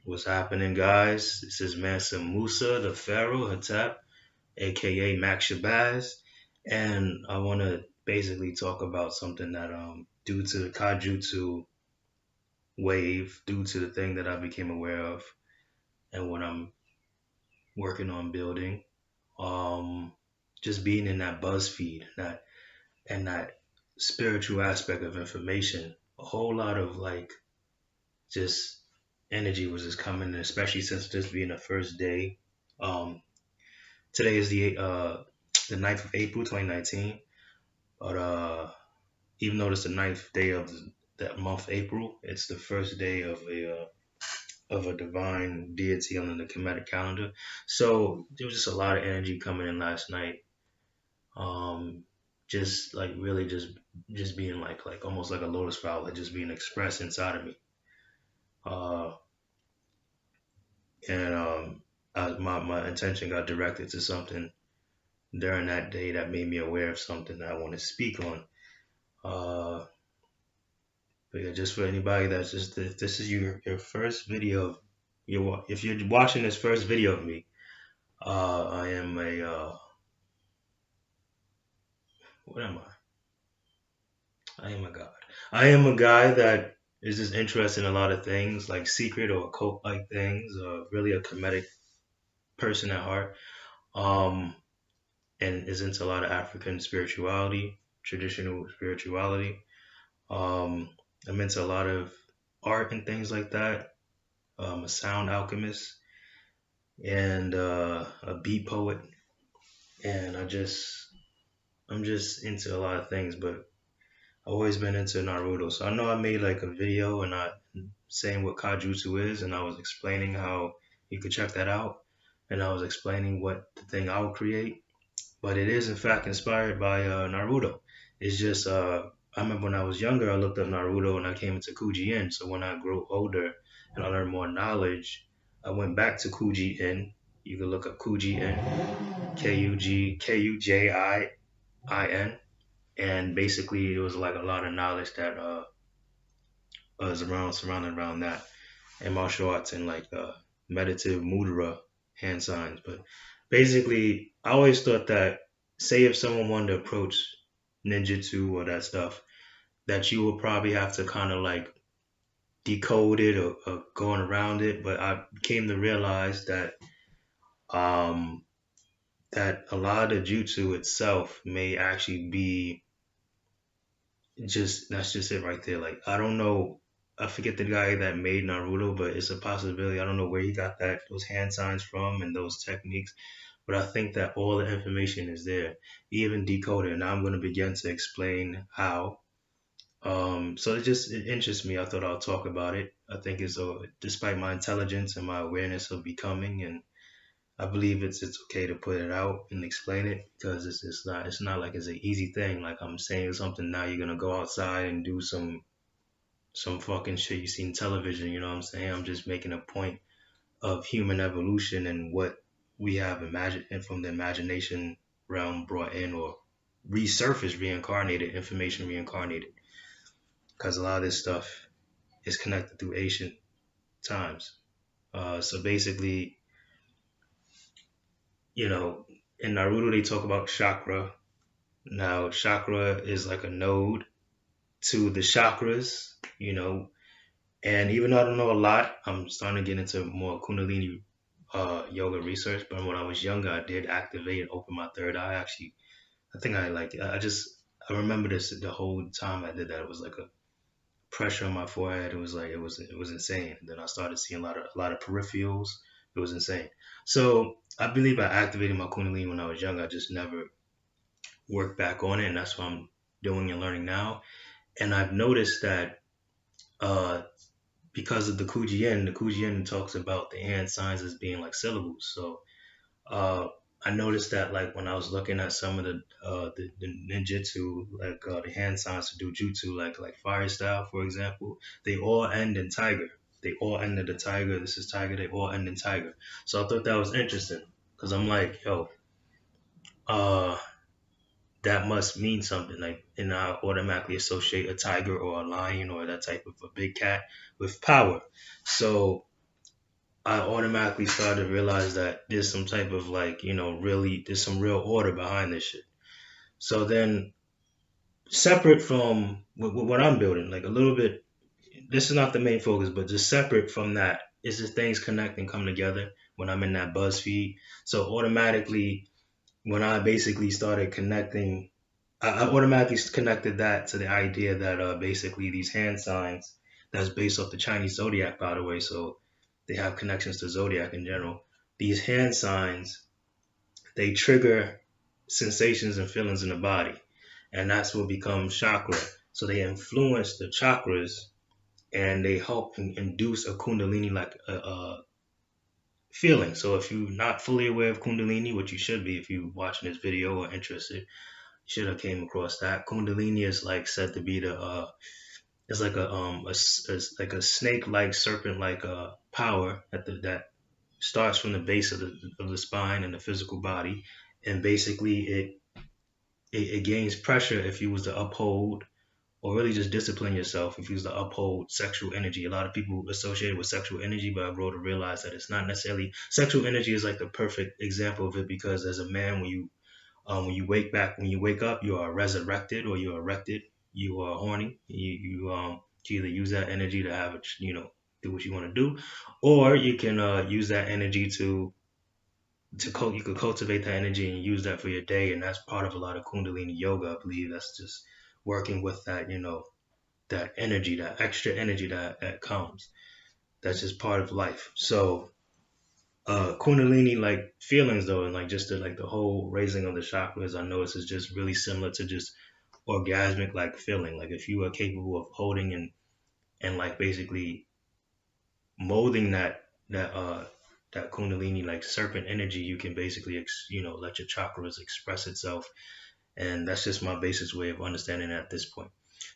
What's happening, guys? This is Mansa Musa, the Pharaoh Hatep, aka Max Shabazz, and I want to basically talk about something that, due to the KaJutsu wave, due to the thing that I became aware of, and what I'm working on building, um, just being in that BuzzFeed, that spiritual aspect of information, a whole lot of like just energy was just coming, especially since this being the first day. Um, Today is the 9th of April 2019, but even though it's the ninth day of that month April, it's the first day of a divine deity on the Kemetic calendar. So there was just a lot of energy coming in last night. Um, just like really just being like almost like a lotus flower, like just being expressed inside of me. Uh, and my intention got directed to something during that day that made me aware of something that I want to speak on. Uh, but yeah, just for anybody that's just if this is your first video of if you're watching this first video of me, I am a what am I? I am a god. I am a guy that is just interested in a lot of things like secret or occult like things, really a comedic person at heart. Um, and is into a lot of African spirituality, traditional spirituality. Um, I'm into a lot of art and things like that. A sound alchemist and a beat poet, and I'm just into a lot of things. But I've always been into Naruto, so I know I made like a video and I saying what KaJutsu is, and I was explaining how you could check that out, and I was explaining what the thing I would create. But it is in fact inspired by Naruto. It's just I remember when I was younger, I looked up Naruto and I came into Kuji-in. So when I grew older and I learned more knowledge, I went back to Kuji-in. You can look up Kuji-in, Kujin, and basically it was like a lot of knowledge that was around surrounded around that and martial arts and like meditative mudra hand signs. But basically, I always thought that say if someone wanted to approach ninjutsu or that stuff, that you would probably have to kind of like decode it or going around it. But I came to realize um, that a lot of the jutsu itself may actually be just that's just it right there. Like I don't know, I forget the guy that made Naruto, but it's a possibility. I don't know where he got that those hand signs from and those techniques, but I think that all the information is there, even decoded. And now I'm going to begin to explain how. So it interests me. I thought I'll talk about it. I think it's despite my intelligence and my awareness of becoming, and I believe it's okay to put it out and explain it because it's not like it's an easy thing. Like I'm saying something now, you're gonna go outside and do some fucking shit you see in television. You know what I'm saying? I'm just making a point of human evolution and what we have imagined and from the imagination realm brought in or resurfaced, reincarnated information, reincarnated because a lot of this stuff is connected through ancient times. So basically, you know, in Naruto they talk about chakra. Now, chakra is like a node to the chakras, and even though I don't know a lot, I'm starting to get into more Kundalini yoga research. But when I was younger, I did activate and open my third eye. Actually, I think I remember this the whole time I did that. It was like a pressure on my forehead. It was like it was insane. Then I started seeing a lot of peripherals. It was insane. So I believe I activated my Kundalini when I was young. I just never worked back on it, and that's what I'm doing and learning now. And I've noticed that uh, because of the Kuji-in talks about the hand signs as being like syllables. So uh, I noticed that like when I was looking at some of the ninjutsu, like the hand signs to do jutsu, like fire style, for example, they all end in tiger. They all end in the tiger. This is tiger. They all end in tiger. So I thought that was interesting because I'm like, yo, uh, that must mean something. Like, and I automatically associate a tiger or a lion or that type of a big cat with power. So I automatically started to realize that there's some type of like, really, there's some real order behind this shit. So then, separate from what I'm building, like a little bit, this is not the main focus, but just separate from that, is just things connect and come together when I'm in that BuzzFeed. So automatically, when I basically started connecting, I automatically connected that to the idea that basically these hand signs that's based off the Chinese zodiac, by the way. So they have connections to zodiac in general. These hand signs, they trigger sensations and feelings in the body, and that's what becomes chakra. So they influence the chakras, and they help induce a kundalini like a feeling. So if you're not fully aware of kundalini, which you should be if you're watching this video or interested, you should have came across that. Kundalini is like said to be the it's like like a snake like serpent like power that starts from the base of the spine and the physical body, and basically it gains pressure if you was to uphold or really just discipline yourself if you was to uphold sexual energy. A lot of people associate it with sexual energy, but I grow to realize that it's not necessarily. Sexual energy is like the perfect example of it, because as a man, when you wake up, you are resurrected or you are erected. You are horny. You either use that energy to have it, do what you want to do, or you can use that energy you could cultivate that energy and use that for your day, and that's part of a lot of Kundalini yoga. I believe that's just working with that, that energy, that extra energy that comes. That's just part of life. So Kundalini like feelings though, and like just the whole raising of the chakras, I know this is just really similar to just orgasmic like feeling. Like if you are capable of holding and like basically molding that kundalini like serpent energy, you can basically let your chakras express itself. And that's just my basic way of understanding it at this point.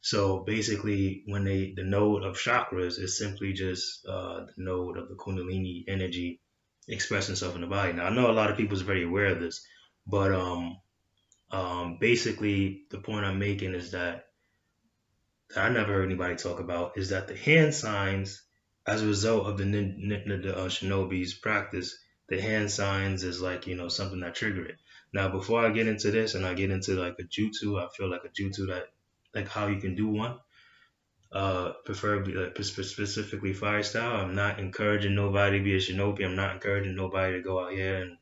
So basically, when the node of chakras is simply just the node of the kundalini energy expressing itself in the body. Now I know a lot of people is very aware of this, but basically the point I'm making is that I never heard anybody talk about, is that the hand signs, as a result of the shinobi's practice, the hand signs is like, something that trigger it. Now, before I get into this and I get into like a jutsu, I feel like a jutsu that, like how you can do one, preferably like specifically fire style. I'm not encouraging nobody to be a shinobi. I'm not encouraging nobody to go out here and,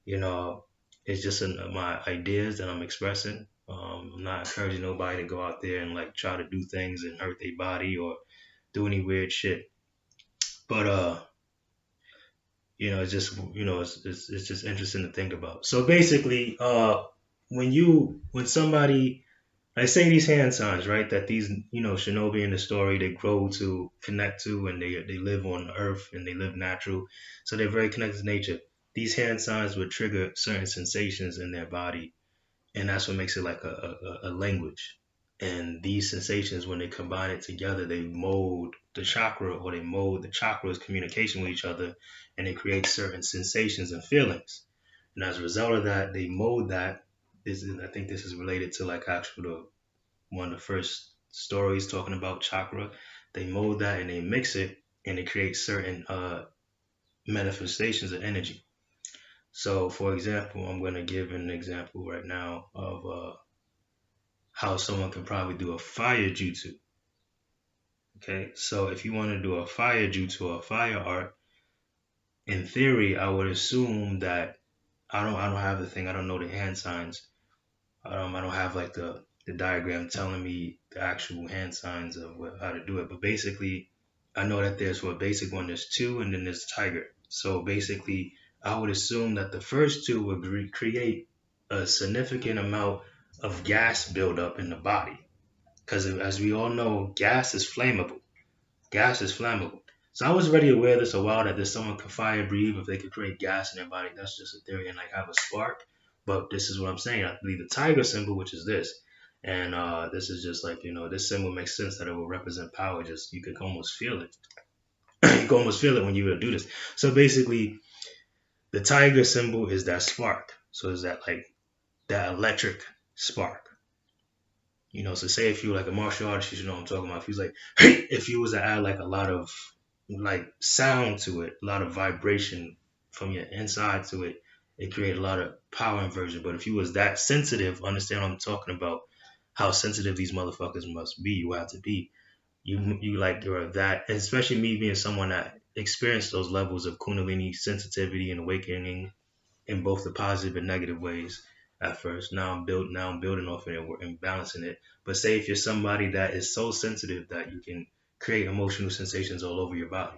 you know, it's just my ideas that I'm expressing. I'm not encouraging nobody to go out there and like try to do things and hurt their body or do any weird shit. But it's just it's just interesting to think about. So basically, when somebody, I say these hand signs, right? That these shinobi in the story, they grow to connect to, and they live on Earth and they live natural, so they're very connected to nature. These hand signs would trigger certain sensations in their body, and that's what makes it like a language. And these sensations, when they combine it together, they mold the chakra, or they mold the chakra's communication with each other, and it creates certain sensations and feelings. And as a result of that, they mold that. I think this is related to like actual one of the first stories talking about chakra. They mold that and they mix it, and it creates certain manifestations of energy. So, for example, I'm going to give an example right now of how someone can probably do a fire jutsu. Okay, so if you want to do a fire jutsu or a fire art, in theory, I would assume that I don't have the thing. I don't know the hand signs. I don't have like the diagram telling me the actual hand signs of how to do it. But basically, I know that there's for a basic one, there's two, and then there's tiger. So basically, I would assume that the first two would create a significant amount of gas buildup in the body. Because as we all know, gas is flammable. Gas is flammable. So I was already aware this a while, that there's someone could fire breathe if they could create gas in their body. That's just a theory and like have a spark. But this is what I'm saying. I believe the tiger symbol, which is this, and this is just like this symbol makes sense that it will represent power. Just you can almost feel it. You can almost feel it when you do this. So basically, the tiger symbol is that spark. So is that like that electric spark. So say if you like a martial artist, you know what I'm talking about. If you like, if you was to add like a lot of like sound to it, a lot of vibration from your inside to it. It created a lot of power inversion. But if you was that sensitive, understand what I'm talking about, how sensitive these motherfuckers must be, you have to be. You like you're that, and especially me being someone that experienced those levels of kundalini sensitivity and awakening in both the positive and negative ways at first. Now I'm building off it and balancing it. But say if you're somebody that is so sensitive that you can create emotional sensations all over your body,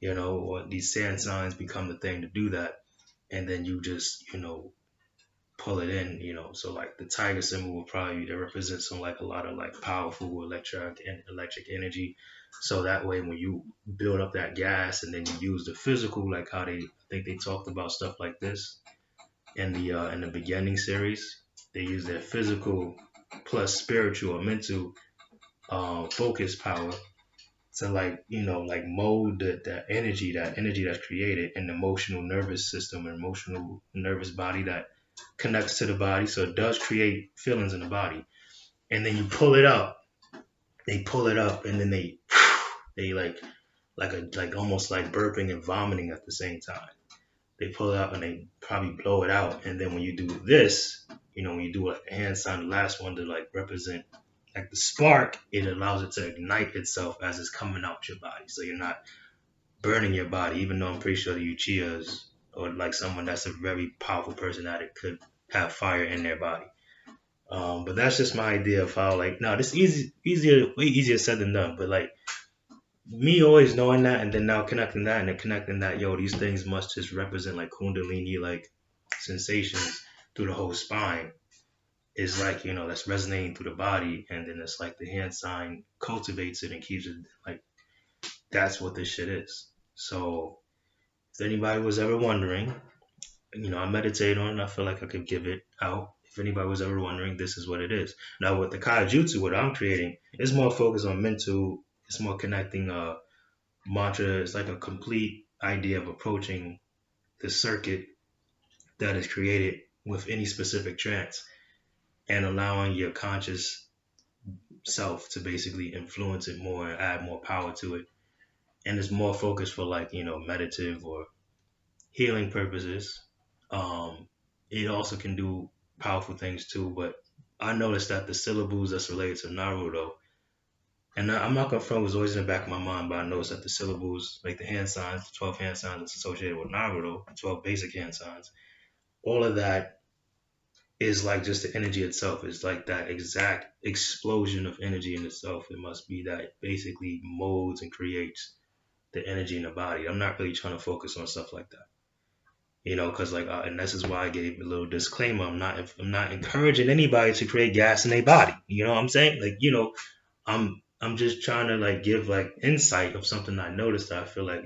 or these sand signs become the thing to do that, and then you just, pull it in, So like the tiger symbol will probably that represents some like a lot of like powerful electric energy. So that way when you build up that gas and then you use the physical, like how I think they talked about stuff like this in the beginning series. They use their physical plus spiritual or mental focus power to like like mold that energy that's created in the emotional nervous system and emotional nervous body that connects to the body, so it does create feelings in the body. And then you pull it up, they pull it up, and then they like almost like burping and vomiting at the same time. They pull it out and they probably blow it out. And then when you do this, when you do like a hand sign, the last one to like represent like the spark, it allows it to ignite itself as it's coming out your body. So you're not burning your body, even though I'm pretty sure the Uchihas or like someone that's a very powerful person that it could have fire in their body. But that's just my idea of how like no, this way easier said than done. But like me always knowing that and then now connecting that and then connecting that, yo, these things must just represent like kundalini like sensations through the whole spine is like, that's resonating through the body, and then it's like the hand sign cultivates it and keeps it like that's what this shit is. So if anybody was ever wondering, I meditate on it, I feel like I could give it out. If anybody was ever wondering, this is what it is. Now with the KaJutsu, what I'm creating, is more focused on mental, it's more connecting mantra. It's like a complete idea of approaching the circuit that is created with any specific trance and allowing your conscious self to basically influence it more and add more power to it. And it's more focused for like, meditative or healing purposes. It also can do powerful things too, but I noticed that the syllables that's related to Naruto, and I'm not gonna front, was always in the back of my mind, but I noticed that the syllables, like the hand signs, the 12 hand signs that's associated with Naruto, the 12 basic hand signs, all of that is like just the energy itself. It's like that exact explosion of energy in itself. It must be that basically molds and creates the energy in the body. I'm not really trying to focus on stuff like that. Because like, and this is why I gave a little disclaimer. I'm not encouraging anybody to create gas in their body. You know what I'm saying? Like, I'm just trying to like give like insight of something I noticed that I feel like,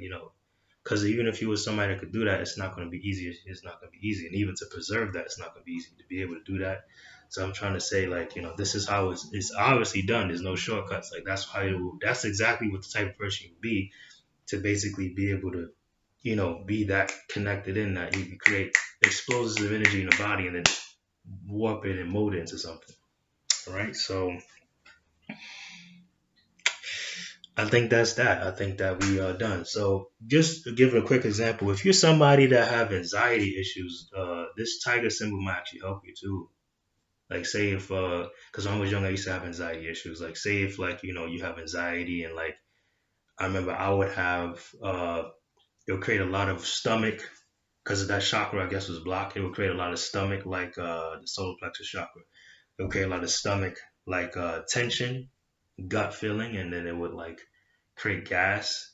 because even if you were somebody that could do that, it's not going to be easy. It's not going to be easy, and even to preserve that, it's not going to be easy to be able to do that. So I'm trying to say like, this is how it's obviously done. There's no shortcuts. Like that's how that's exactly what the type of person you be to basically be able to, be that connected in that you can create explosives of energy in the body and then warp it and mold it into something. All right. So I think that's that. I think that we are done. So just to give a quick example, if you're somebody that have anxiety issues, this tiger symbol might actually help you too. Like say if, because when I was young, I used to have anxiety issues. Like say if like, you have anxiety and like, I remember I would have, it'll create a lot of stomach because of that chakra, I guess was blocked. It would create a lot of stomach, like the solar plexus chakra. It would create a lot of stomach, like tension, gut feeling, and then it would like create gas.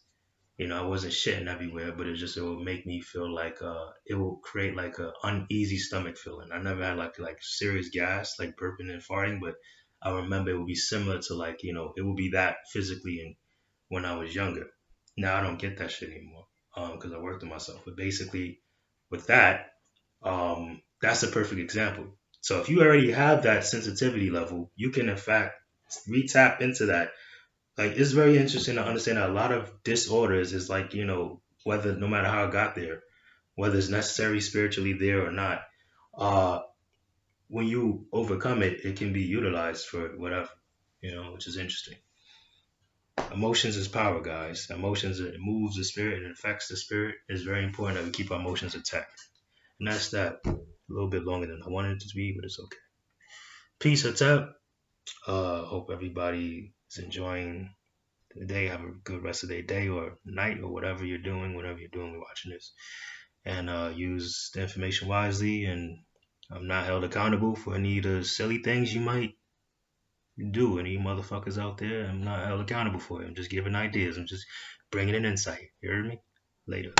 I wasn't shitting everywhere, but it would make me feel like it will create like a uneasy stomach feeling. I never had like serious gas, like burping and farting, but I remember it would be similar to like, it would be that physically and when I was younger. Now I don't get that shit anymore because I worked on myself. But basically, with that, that's a perfect example. So if you already have that sensitivity level, you can in fact re-tap into that. Like it's very interesting to understand that a lot of disorders is like, whether no matter how it got there, whether it's necessary spiritually there or not, uh, when you overcome it, it can be utilized for whatever, which is interesting. Emotions is power, guys. Emotions, it moves the spirit and affects the spirit. It's very important that we keep our emotions intact. And that's that. A little bit longer than I wanted it to be, but it's okay. Peace, Hatep. Hope everybody is enjoying the day. Have a good rest of their day or night or whatever you're doing, watching this. And use the information wisely. And I'm not held accountable for any of the silly things you might do. Any motherfuckers out there, I'm not held accountable for it. I'm just giving ideas. I'm just bringing an insight. You heard me? Later.